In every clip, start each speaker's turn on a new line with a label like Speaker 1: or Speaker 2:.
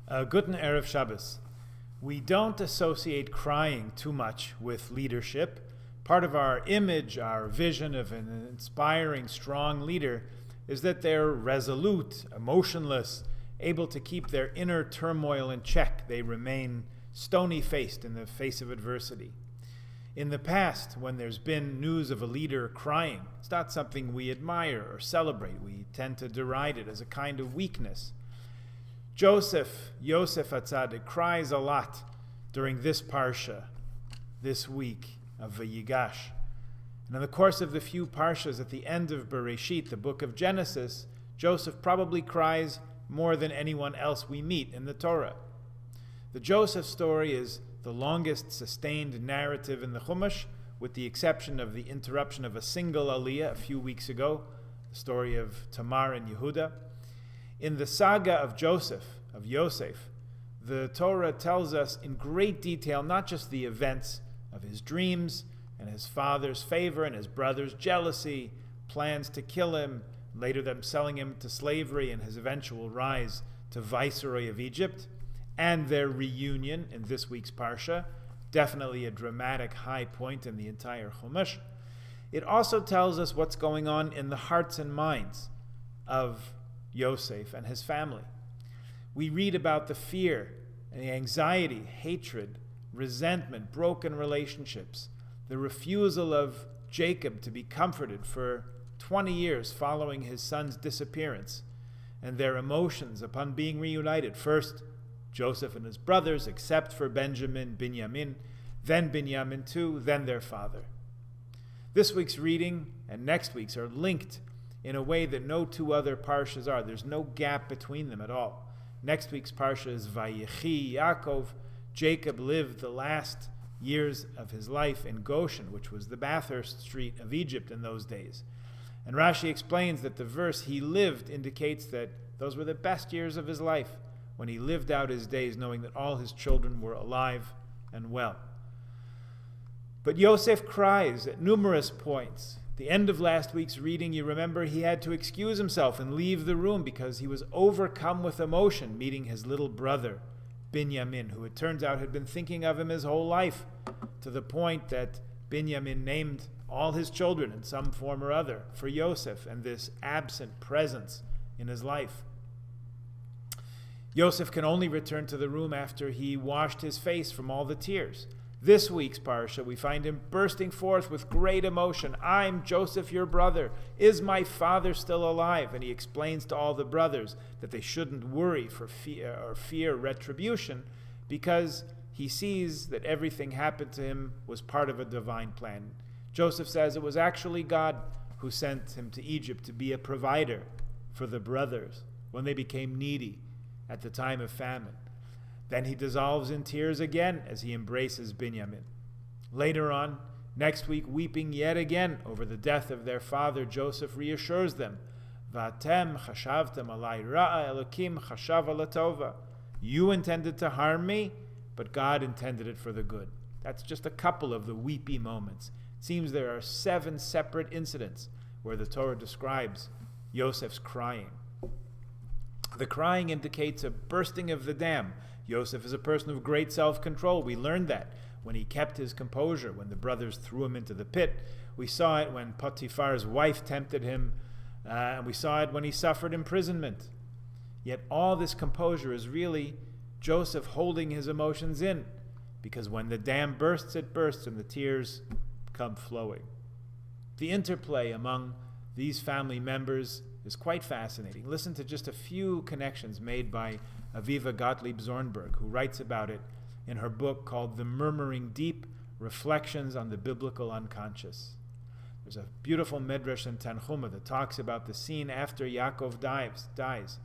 Speaker 1: Guten Erev Shabbos. We don't associate crying too much with leadership. Part of our image, our vision of an inspiring, strong leader is that they're resolute, emotionless, able to keep their inner turmoil in check. They remain stony-faced in the face of adversity. In the past, when there's been news of a leader crying, it's not something we admire or celebrate. We tend to deride it as a kind of weakness. Yosef HaTzadik, cries a lot during this parsha, this week of Vayigash. And in the course of the few parshas at the end of Bereshit, the book of Genesis, Joseph probably cries more than anyone else we meet in the Torah. The Joseph story is the longest sustained narrative in the Chumash, with the exception of the interruption of a single aliyah a few weeks ago, the story of Tamar and Yehuda. In the saga of Yosef, the Torah tells us in great detail not just the events of his dreams and his father's favor and his brother's jealousy, plans to kill him, later them selling him to slavery and his eventual rise to viceroy of Egypt, and their reunion in this week's Parsha, definitely a dramatic high point in the entire Chumash. It also tells us what's going on in the hearts and minds of Yosef and his family. We read about the fear and the anxiety, hatred, resentment, broken relationships, the refusal of Jacob to be comforted for 20 years following his son's disappearance, and their emotions upon being reunited. First, Joseph and his brothers, except for Binyamin, then Binyamin too, then their father. This week's reading and next week's are linked in a way that no two other parshas are. There's no gap between them at all. Next week's parsha is Vayechi Yaakov. Jacob lived the last years of his life in Goshen, which was the Bathurst Street of Egypt in those days. And Rashi explains that the verse "he lived" indicates that those were the best years of his life, when he lived out his days knowing that all his children were alive and well. But Yosef cries at numerous points. At the end of last week's reading, you remember he had to excuse himself and leave the room because he was overcome with emotion meeting his little brother, Binyamin, who it turns out had been thinking of him his whole life, to the point that Binyamin named all his children in some form or other for Yosef and this absent presence in his life. Yosef can only return to the room after he washed his face from all the tears. This week's parsha, we find him bursting forth with great emotion. "I'm Joseph, your brother. Is my father still alive?" And he explains to all the brothers that they shouldn't worry for fear retribution, because he sees that everything happened to him was part of a divine plan. Joseph says it was actually God who sent him to Egypt to be a provider for the brothers when they became needy at the time of famine. Then he dissolves in tears again as he embraces Binyamin. Later on, next week, weeping yet again over the death of their father, Joseph reassures them, "Vatem chashavtem alai ra'a Elokim chashav latova." You intended to harm me, but God intended it for the good. That's just a couple of the weepy moments. It seems there are 7 separate incidents where the Torah describes Yosef's crying. The crying indicates a bursting of the dam. Yosef is a person of great self-control. We learned that when he kept his composure when the brothers threw him into the pit. We saw it when Potiphar's wife tempted him, and we saw it when he suffered imprisonment. Yet all this composure is really Joseph holding his emotions in, because when the dam bursts, it bursts, and the tears come flowing. The interplay among these family members is quite fascinating. Listen to just a few connections made by Aviva Gottlieb Zornberg, who writes about it in her book called The Murmuring Deep, Reflections on the Biblical Unconscious. There's a beautiful midrash in Tanchuma that talks about the scene after Yaakov dies,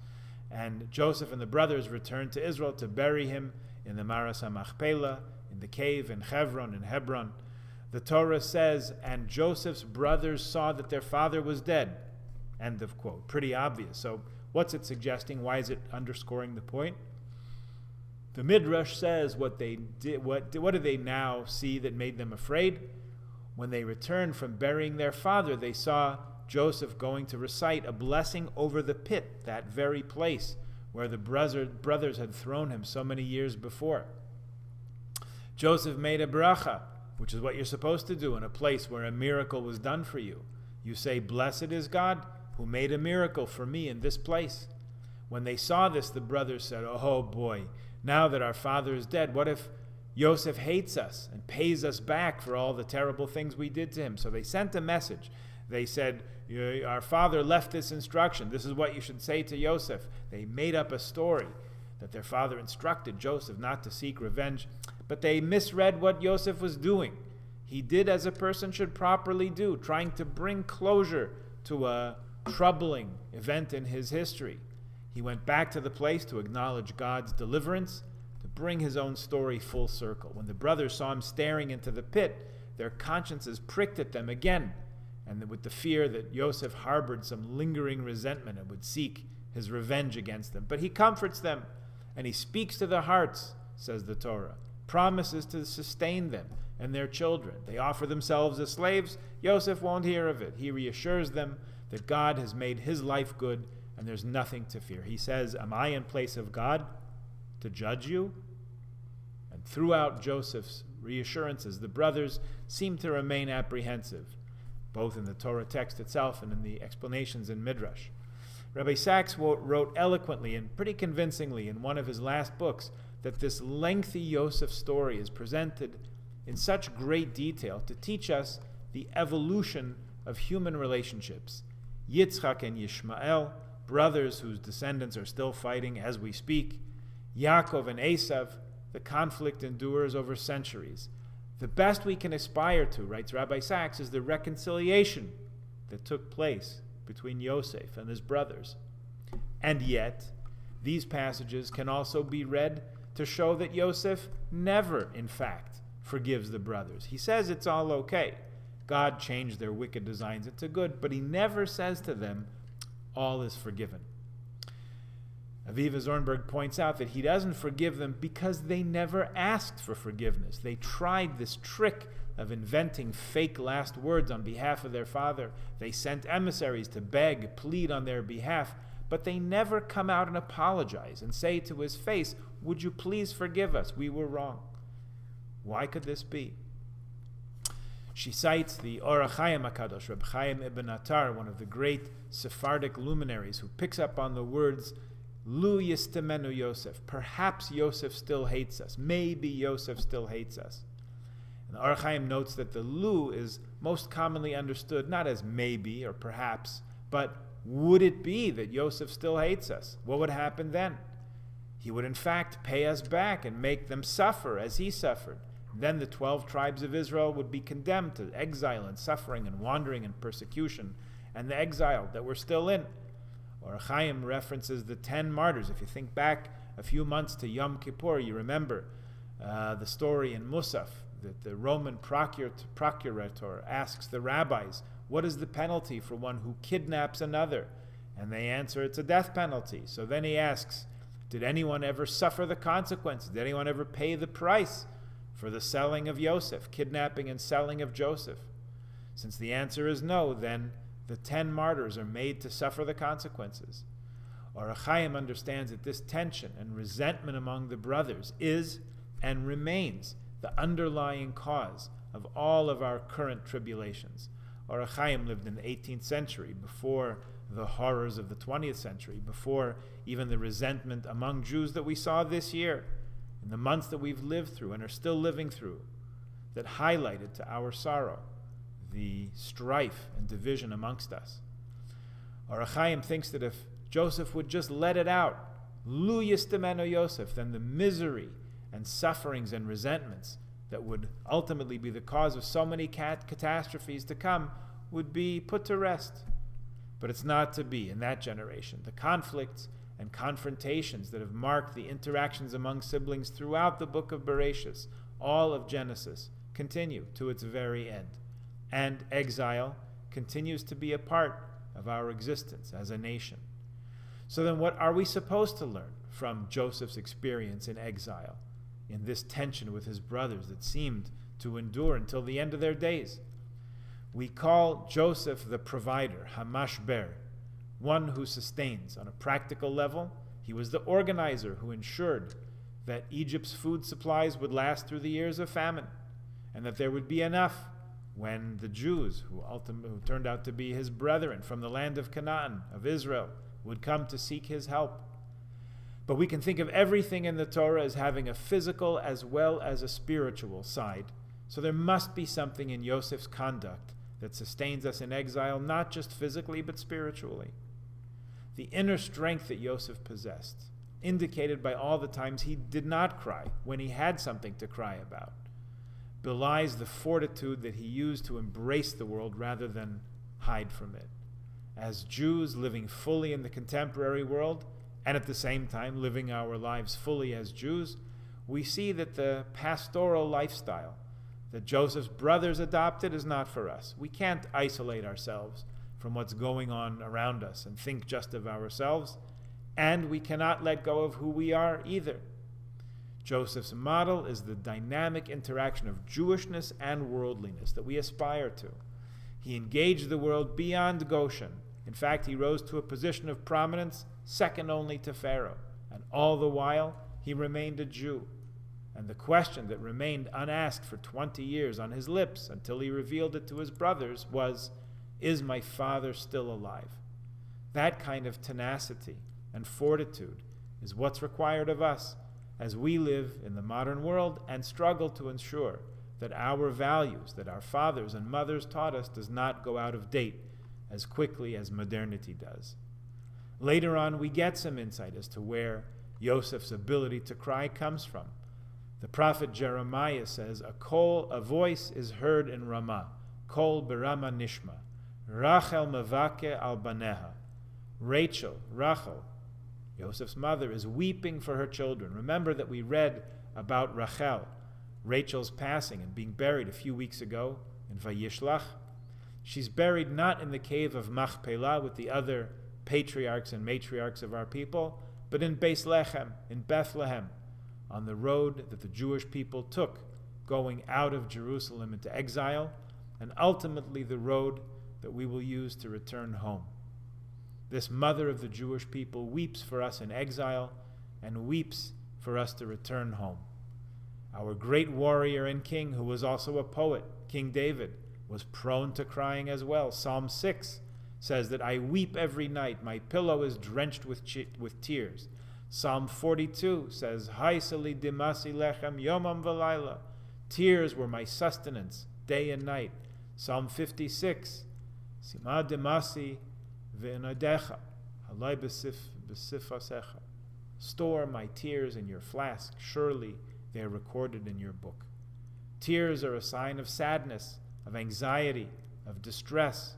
Speaker 1: and Joseph and the brothers return to Israel to bury him in the Maras HaMachpelah, in the cave in Hebron. The Torah says, "And Joseph's brothers saw that their father was dead." End of quote. Pretty obvious. So what's it suggesting? Why is it underscoring the point? The Midrash says what did they now see that made them afraid? When they returned from burying their father, they saw Joseph going to recite a blessing over the pit, that very place where the brothers had thrown him so many years before. Joseph made a bracha, which is what you're supposed to do in a place where a miracle was done for you. You say, "Blessed is God who made a miracle for me in this place." When they saw this, the brothers said, "Oh boy, now that our father is dead, what if Yosef hates us and pays us back for all the terrible things we did to him?" So they sent a message. They said, "Our father left this instruction. This is what you should say to Yosef." They made up a story that their father instructed Joseph not to seek revenge, but they misread what Yosef was doing. He did as a person should properly do, trying to bring closure to a troubling event in his history. He went back to the place to acknowledge God's deliverance, to bring his own story full circle. When the brothers saw him staring into the pit, their consciences pricked at them again, and with the fear that Yosef harbored some lingering resentment and would seek his revenge against them. But he comforts them, and he speaks to their hearts, says the Torah, promises to sustain them and their children. They offer themselves as slaves. Yosef won't hear of it. He reassures them that God has made his life good and there's nothing to fear. He says, "Am I in place of God to judge you?" And throughout Joseph's reassurances, the brothers seem to remain apprehensive, both in the Torah text itself and in the explanations in Midrash. Rabbi Sachs wrote eloquently and pretty convincingly in one of his last books that this lengthy Yosef story is presented in such great detail to teach us the evolution of human relationships. Yitzchak and Yishmael, brothers whose descendants are still fighting as we speak. Yaakov and Esav, the conflict endures over centuries. The best we can aspire to, writes Rabbi Sachs, is the reconciliation that took place between Yosef and his brothers. And yet, these passages can also be read to show that Yosef never, in fact, forgives the brothers. He says it's all okay. God changed their wicked designs into good, but he never says to them, all is forgiven. Aviva Zornberg points out that he doesn't forgive them because they never asked for forgiveness. They tried this trick of inventing fake last words on behalf of their father. They sent emissaries to beg, plead on their behalf, but they never come out and apologize and say to his face, "Would you please forgive us? We were wrong." Why could this be? She cites the Or HaChaim HaKadosh, Reb Chaim Ibn Attar, one of the great Sephardic luminaries, who picks up on the words, Lu yistemenu Yosef. Perhaps Yosef still hates us. Maybe Yosef still hates us. And the Or HaChaim notes that the Lu is most commonly understood not as maybe or perhaps, but would it be that Yosef still hates us? What would happen then? He would in fact pay us back and make them suffer as he suffered. Then the 12 tribes of Israel would be condemned to exile and suffering and wandering and persecution, and the exile that we're still in. Or Chaim references the 10 martyrs. If you think back a few months to Yom Kippur, you remember the story in Musaf that the Roman procurator asks the rabbis, what is the penalty for one who kidnaps another? And they answer, it's a death penalty. So then he asks, did anyone ever suffer the consequences? Did anyone ever pay the price for the selling of Yosef, kidnapping and selling of Joseph? Since the answer is no, then the 10 martyrs are made to suffer the consequences. Or Chaim understands that this tension and resentment among the brothers is and remains the underlying cause of all of our current tribulations. Or Chaim lived in the 18th century, before the horrors of the 20th century, before even the resentment among Jews that we saw this year, in the months that we've lived through and are still living through, that highlighted to our sorrow the strife and division amongst us. Or Chaim thinks that if Joseph would just let it out, Lu yistemenu Yosef, then the misery and sufferings and resentments that would ultimately be the cause of so many catastrophes to come would be put to rest. But it's not to be in that generation. The conflicts and confrontations that have marked the interactions among siblings throughout the book of Bereshis, all of Genesis, continue to its very end. And exile continues to be a part of our existence as a nation. So then what are we supposed to learn from Joseph's experience in exile, in this tension with his brothers that seemed to endure until the end of their days? We call Joseph the provider, Hamashber, one who sustains. On a practical level, He was the organizer who ensured that Egypt's food supplies would last through the years of famine, and that there would be enough when the Jews, who turned out to be his brethren from the land of Canaan, of Israel, would come to seek his help. But we can think of everything in the Torah as having a physical as well as a spiritual side. So there must be something in Yosef's conduct that sustains us in exile, not just physically, but spiritually. The inner strength that Yosef possessed, indicated by all the times he did not cry when he had something to cry about, belies the fortitude that he used to embrace the world rather than hide from it. As Jews living fully in the contemporary world, and at the same time living our lives fully as Jews, we see that the pastoral lifestyle that Joseph's brothers adopted is not for us. We can't isolate ourselves from what's going on around us and think just of ourselves, and we cannot let go of who we are either. Joseph's model is the dynamic interaction of Jewishness and worldliness that we aspire to. He engaged the world beyond Goshen. In fact, he rose to a position of prominence second only to Pharaoh, and all the while he remained a Jew. And the question that remained unasked for 20 years on his lips until he revealed it to his brothers was, "Is my father still alive?" That kind of tenacity and fortitude is what's required of us as we live in the modern world and struggle to ensure that our values that our fathers and mothers taught us does not go out of date as quickly as modernity does. Later on, we get some insight as to where Yosef's ability to cry comes from. The prophet Jeremiah says, a voice is heard in Ramah, kol berama nishma, Rachel mevake al baneha. Rachel, Yosef's mother, is weeping for her children. Remember that we read about Rachel's passing and being buried a few weeks ago in Vayishlach. She's buried not in the cave of Machpelah with the other patriarchs and matriarchs of our people, but in Beis Lechem, in Bethlehem, on the road that the Jewish people took going out of Jerusalem into exile, and ultimately the road that we will use to return home. This mother of the Jewish people weeps for us in exile and weeps for us to return home. Our great warrior and king, who was also a poet, King David, was prone to crying as well. Psalm 6 says that I weep every night. My pillow is drenched with tears. Psalm 42 says, Haisali dimasi lechem yomam v'layla. Tears were my sustenance day and night. Psalm 56, Sima dimasi v'inadecha, halai b'sifasecha. Store my tears in your flask. Surely they are recorded in your book. Tears are a sign of sadness, of anxiety, of distress.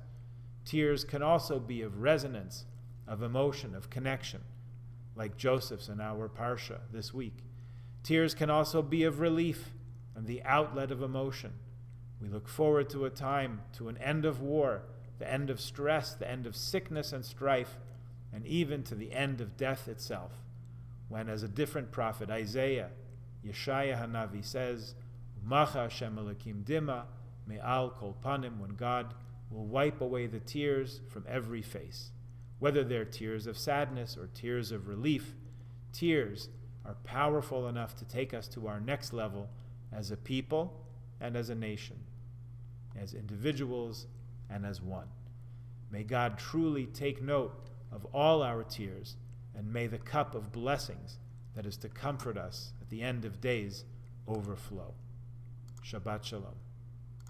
Speaker 1: Tears can also be of resonance, of emotion, of connection, like Joseph's in our Parsha this week. Tears can also be of relief and the outlet of emotion. We look forward to a time, to an end of war, the end of stress, the end of sickness and strife, and even to the end of death itself, when, as a different prophet, Isaiah, Yeshaya Hanavi says, Macha Hashem Elokim Dima, Me'al Kol Panim, when God will wipe away the tears from every face. Whether they're tears of sadness or tears of relief, tears are powerful enough to take us to our next level as a people and as a nation, as individuals and as one. May God truly take note of all our tears, and may the cup of blessings that is to comfort us at the end of days overflow. Shabbat Shalom.